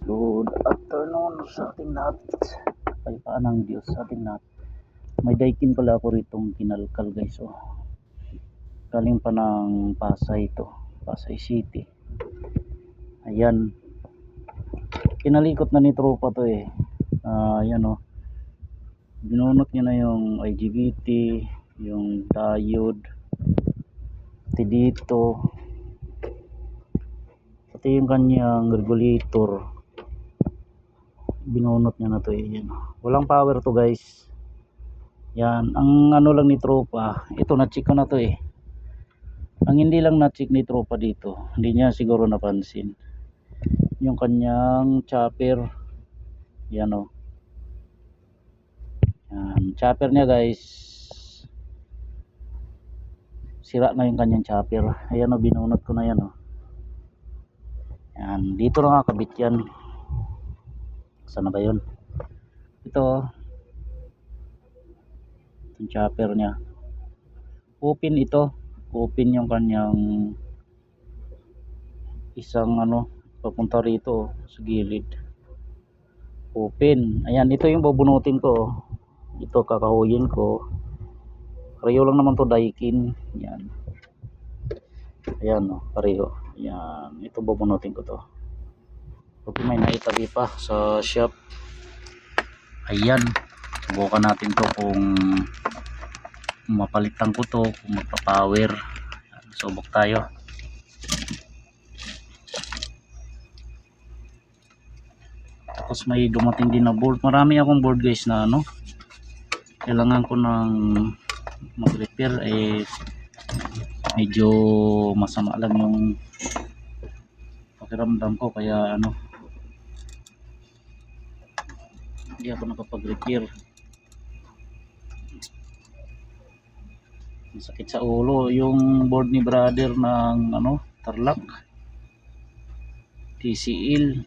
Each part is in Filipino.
good afternoon sa ating lahat. Kapayapaan ng Diyos sa ating lahat. May daikin pala ako ritong kinalkal guys. Oh. Galing pa ng Pasay ito. Pasay City. Ayan. Kinalikot na ni tropa to eh. Ayan oh. Binunot niya na yung IGBT, yung diode, pati dito. Pati yung kanyang regulator. Binunot niya na to eh. Yan. Walang power to guys. Yan, ang ano lang ni tropa, ito na-check ko na to eh. Ang hindi lang na-check ni tropa dito, hindi niya siguro napansin. Yung kanyang chopper. Yan oh. Yan, chopper niya guys. Sira na yung kanyang chopper. Ayan oh, binunot ko na yan oh. Yan, dito na nakakabit yan. Sana ba yun? Ito yung chopper niya. Open ito. Open yung kanyang isang ano papunta rito sa gilid. Open. Ayan, ito yung bubunutin ko. Ito kakahuyin ko. Pareho lang naman to daikin. Yan. Ayan oh, pareho. Ayan, ito bubunutin ko to. Okay, may naitabi pa sa shop. Ayan. Subukan natin to kung mapalitan ko to, kung magpa-power. Subok tayo. Tapos may dumating din na board. Marami akong board guys na ano. Kailangan ko ng mag-repair eh, medyo masama lang yung pakiramdam ko kaya ano, hindi ako nakapag-repair. Sakit sa ulo yung board ni brother ng ano, Tarlac TCL.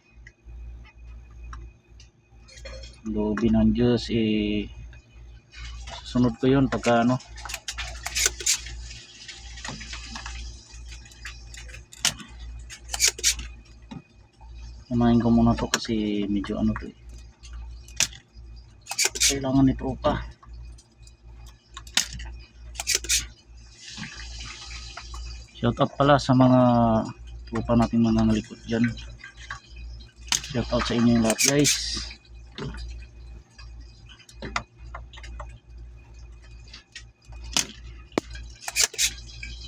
Lobi ng Diyos eh, sunod ko yun pagka ano. Kumain ko muna to kasi medyo ano to eh, kailangan ni tropa. Shout out pala sa mga tropa natin mga nalikot dyan. Shout out sa inyo lahat guys.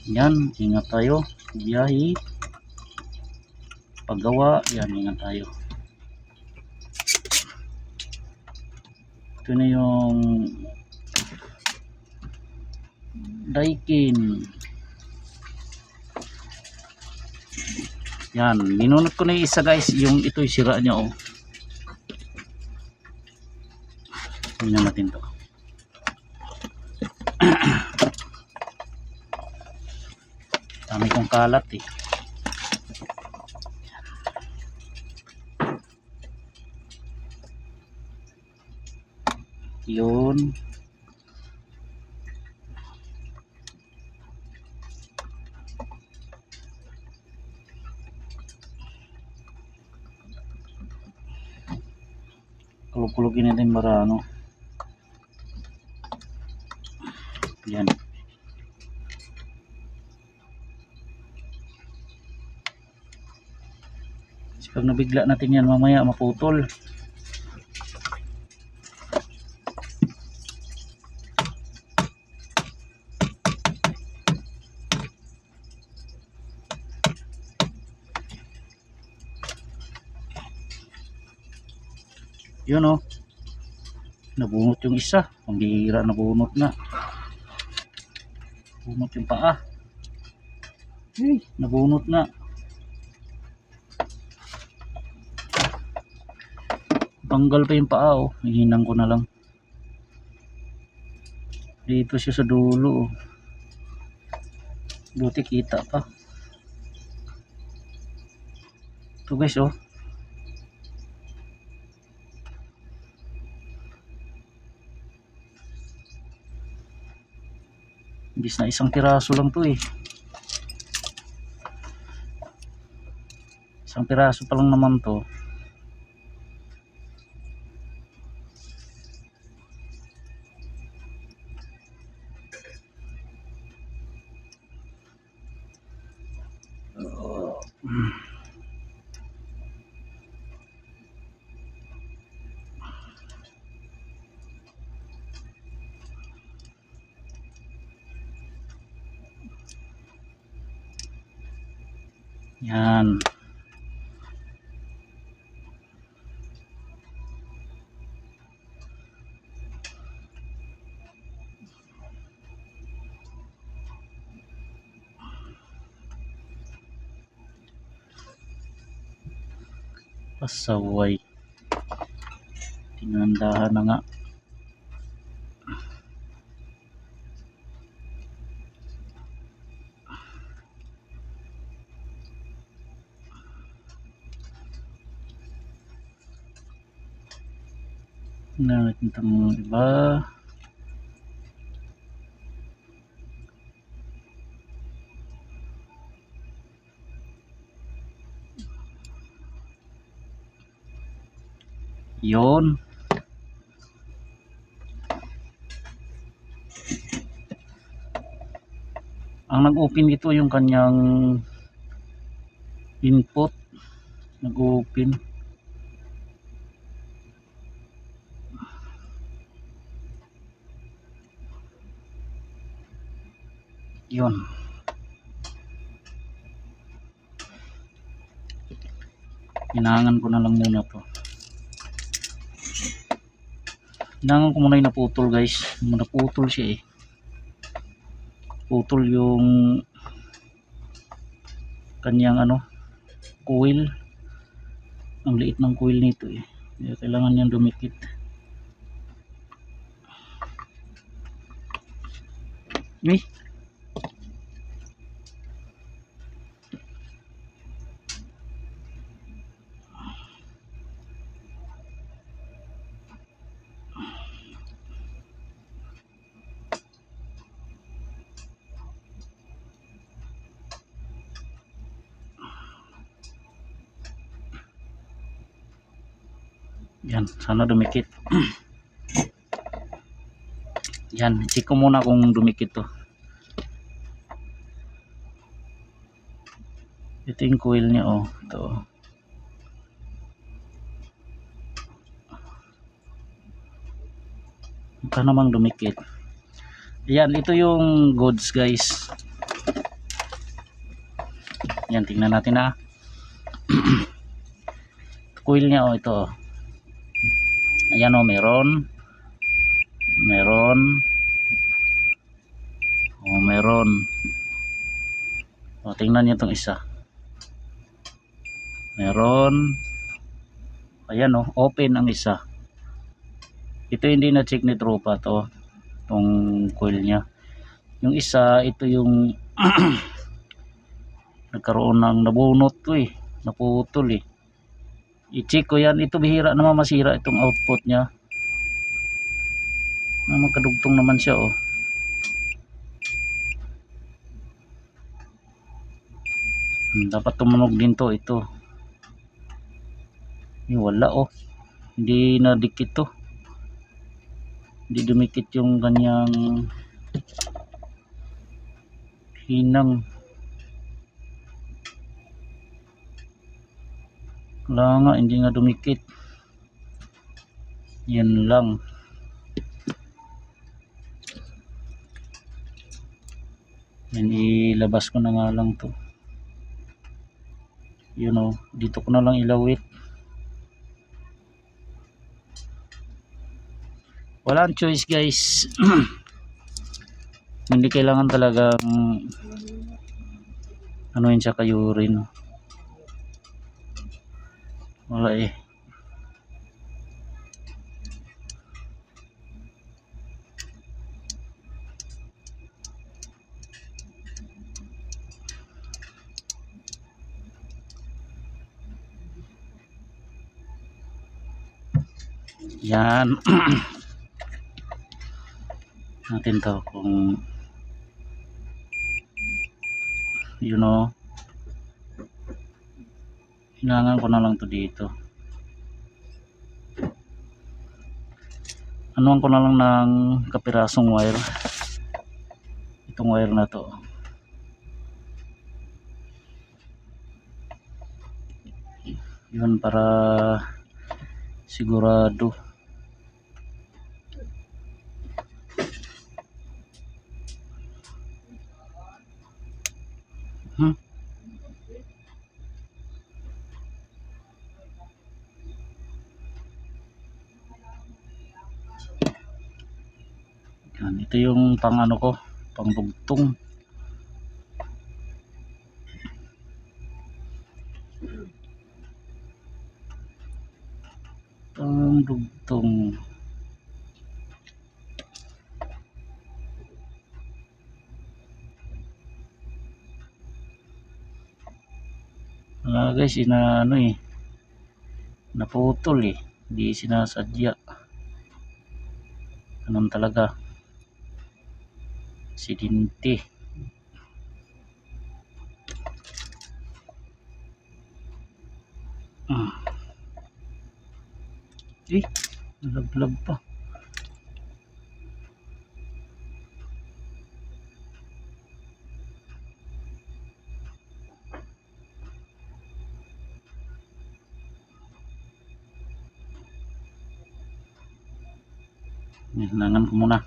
Yan, ingat tayo biyahe paggawa. Yan, ingat tayo. Ito na yung daikin. Yan, binunot ko na yung isa guys. Yung ito yung sira niya oh. Tingnan natin to. Dami kong kalat eh. Yun. Kulog-kulogin natin para ano. Yan. Kasi pag nabigla natin yan mamaya maputol. Yun oh. Nabunot yung isa. Pambihira, nabunot na. Bunot yung paa. Hey, nabunot na. Tanggal pa yung paa oh. Hihinang ko na lang. Dito siya sa dulo oh. Buti kita pa. Ito guys oh. Imbis na isang piraso lang to eh. Isang piraso pa lang naman to. Yan. Pasaway. Tinandahan na nga. Natin itong iba. Yon. Ang nag-open dito yung kanyang input. Nag-open. Yun. Hinangan ko na lang muna to. Hinangan ko muna yung naputol guys. Naputol siya eh. Putol yung kanyang coil. Ang liit ng coil nito eh. Kaya kailangan niyang dumikit. Yan, sana dumikit. Yan, check ko muna kung dumikit to. Ito yung coil niya oh. Ito. Mukha namang dumikit. Yan, ito yung goods guys. Yan, tingnan natin na. Coil niya oh, ito. Ayan oh, meron. Oh, meron. Oh, tingnan niyo itong isa. Meron. Ayan oh, open ang isa. Ito hindi na check ni tropa to. Itong coil niya. Yung isa, ito yung nagkaroon ng nabunot to eh. Naputol eh. I-check ko yan. Ito bihira naman masira itong output niya. Magkadugtong naman siya oh. Dapat tumunog din to ito. Wala oh. Hindi nadikit to. Hindi dumikit yung kanyang hinang. Wala nga, hindi nga dumikit. Yan lang. Yan, ilabas ko na nga lang to. Yun o, dito ko na lang ilawit. Walang choice guys. Hindi kailangan talagang anuin siya kayurin. Wala eh. Yan. Natin to kung you know, hinangan ko na lang to dito. Anuan ko na lang ng kapirasong wire. Itong wire na to. Yun, para sigurado. Yan, ito yung pang ano ko, pang bugtong. Pang bugtong. Guys, ano naputol di sinasadya. Ganun talaga, aksidente. Nalaglag pa. Hinangan ko muna.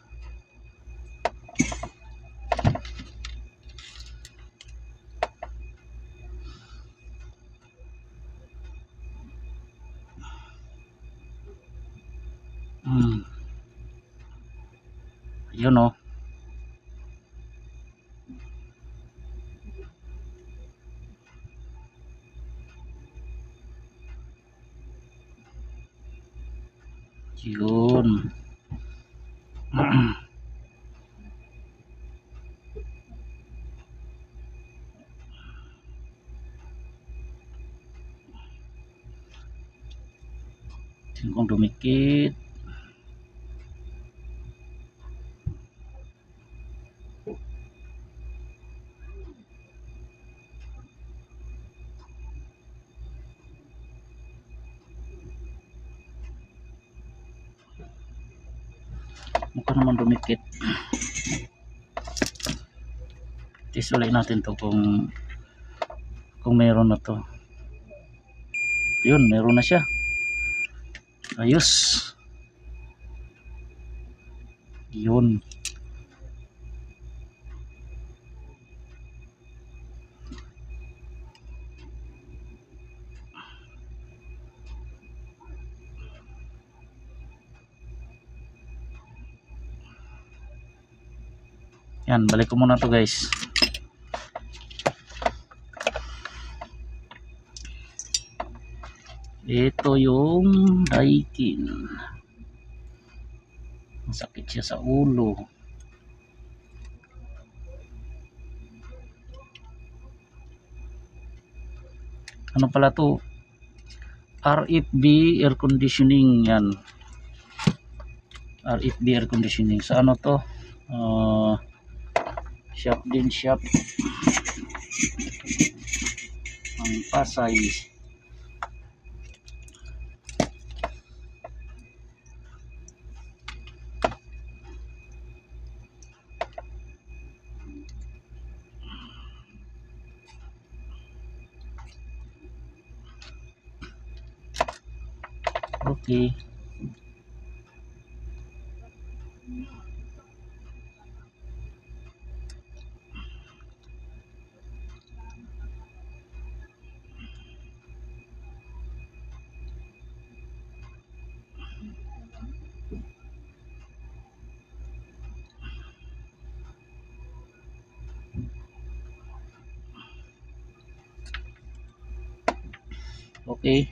Yun yun. Tingnan kung dumikit. Mukha naman dumikit. Test ulit natin to kung meron na to. Yun, meron na siya. Ayos. Yun. Yan, balik ko muna to guys. Ito yung Daikin. Masakit siya sa ulo. Ano pala to? RFB air conditioning yan. RFB air conditioning. Sa ano to? Shop din shop. Ang Pasay. Okay. Okay.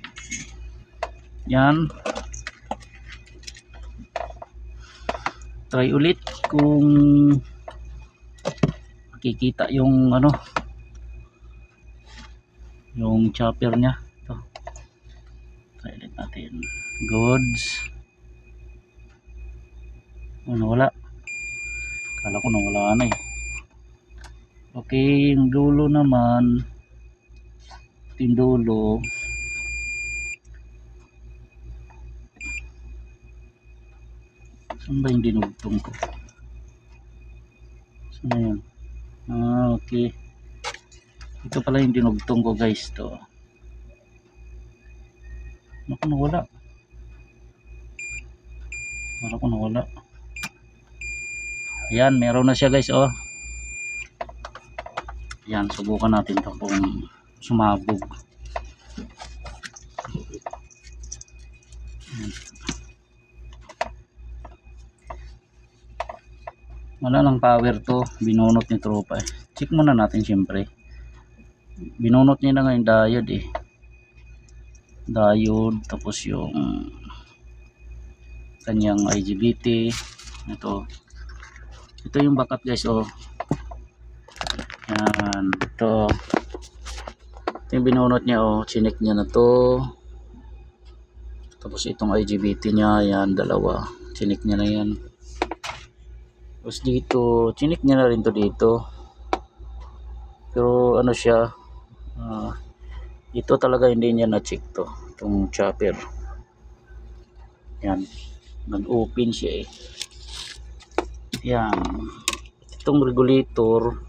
Yan. Try ulit kung makikita yung ano, yung chopper nya. Ito. Try ulit natin. Goods. Nawala. Kala ko nawala na Okay, yung dulo naman. Yung dulo. Saan ba yung dinugtong ko? Saan na yun? Okay. Ito pala yung dinugtong ko guys to. Naku, nawala. Naku, nawala. Ayan, meron na siya guys, oh. Ayan, subukan natin to kung sumabog. Ayan. Wala lang power to, binunot ni tropa eh. Check muna natin syempre. Binunot niya na nga yung diode eh. Diode, tapos yung kanyang IGBT. Ito yung bakat guys, oh. Yan, ito yung binunot niya, oh. Chinik niya na to. Tapos itong IGBT niya, yan, dalawa. Chinik niya na yan. Tapos dito, chinik niya na rin to dito. Pero ano siya, ito talaga hindi niya na-check to. Itong chopper. Yan, nag-open siya eh. Yan. Itong regulator,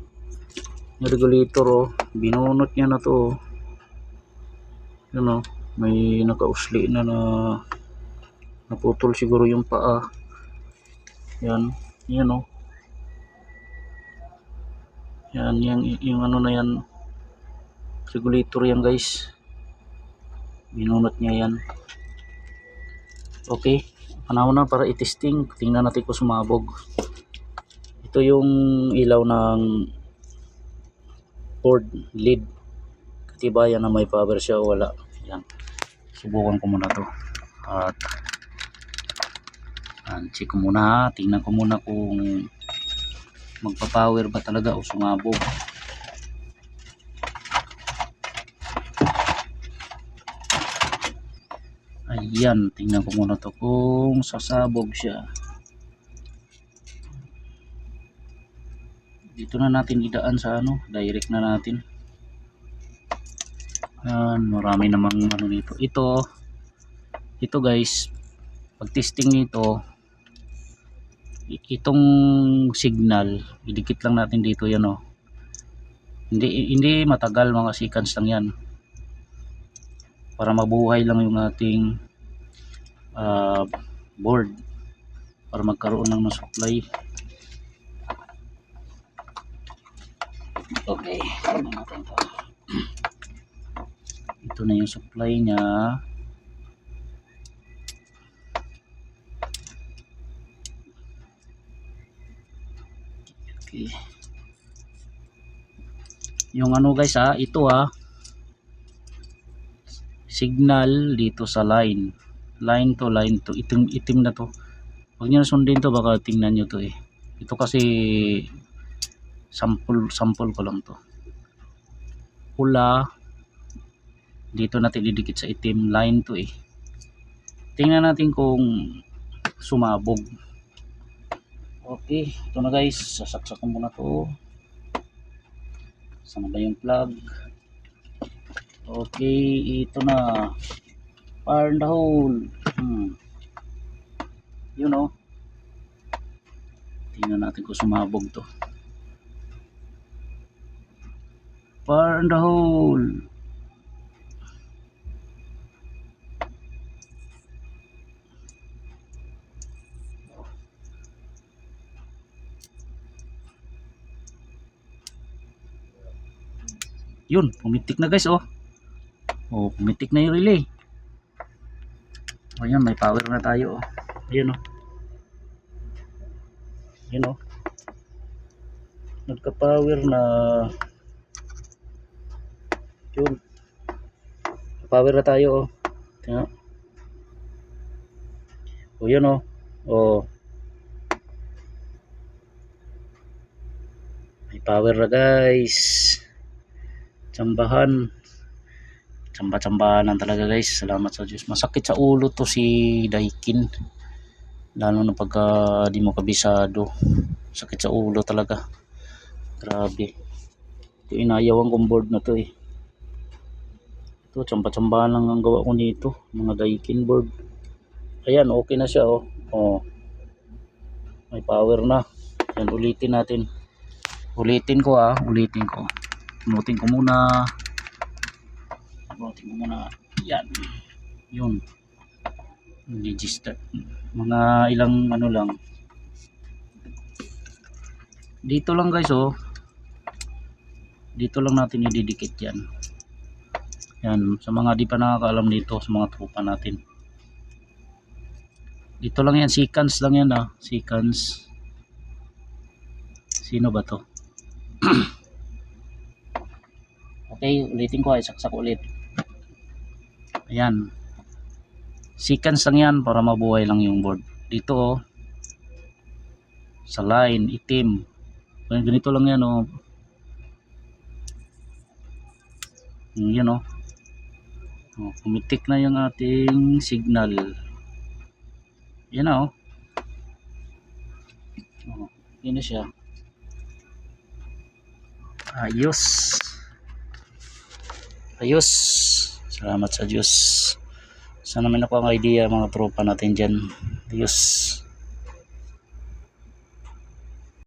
yung regulator, oh, binunot niya na to. Yun, oh, may nakausli na naputol siguro yung paa. Yan, yan, oh. Yan, yung ano na yan, regulator yan guys. Binunot niya yan. Okay, panahon na para i-testing. Tingnan natin kung sumabog. Ito yung ilaw ng board lead. Katibayan na may power siya o wala. Yan, subukan ko muna to. At check ko muna, tingnan ko muna kung magpa-power ba talaga o sumabog. Ayan, tingnan ko muna to kung sasabog siya. Dito na natin idaan sa ano, direct na natin. Ayan, marami namang ano nito. Ito guys, pag testing nito, itong signal, idikit lang natin dito yan, oh. Hindi matagal, mga seconds lang yan. Para mabuhay lang yung ating board. Para magkaroon lang ng supply. Okay, tignan natin ito. Ito na yung supply niya. Okay. Yung ano guys, ito signal dito sa line to, itim na to. Huwag nyo sundin to, baka tingnan nyo to eh. Ito kasi sample ko lang to. Pula, dito natin didikit sa itim, line to eh. Tingnan natin kung sumabog. Okay, ito na guys, sasaksak ko muna to. Saan ba yung plug? Okay, ito na. Fire in the hole. You know. Tingnan natin kung sumabog to. Fire in the hole. Yun, pumitik na guys, oh. Oh, pumitik na yung relay. Ayan, may power na tayo, oh. Ayan, oh. Ayan, oh. Nagka-power na. Yun. Power na tayo, oh. Tingnan. Oh, yun, oh. Oh. May power na guys. Tsamba-tsambahan talaga guys. Salamat sa Diyos. Masakit sa ulo to si Daikin, lalo na pagka di mo kabisado. Sakit sa ulo talaga, grabe. Ito inayawan kong board na to eh. Ito tsamba-tsambahan lang ang gawa ko nito, mga Daikin board. Ayan, okay na siya, oh. Oh, may power na. Yan, ulitin natin. Ulitin ko. Pinutin ko muna. Yan. Yun. Register. Mga ilang ano lang. Dito lang guys oh. Dito lang natin ididikit yan. Yan. Sa mga di pa nakakaalam dito, sa mga tropa natin. Dito lang yan. Seconds lang yan ah. Seconds. Sino ba to? Okay, ulitin ko ay saksak ulit. Ayan. Seconds lang yan para mabuhay lang yung board. Dito oh. Sa line, itim. Ganito lang yan oh. Yan oh. Oh, pumitik na yung ating signal. Yan na oh. Oh, yun na siya. Ayos. Ayos. Salamat sa Diyos. Sana may nakuha ang idea mga tropa natin dyan. Ayos.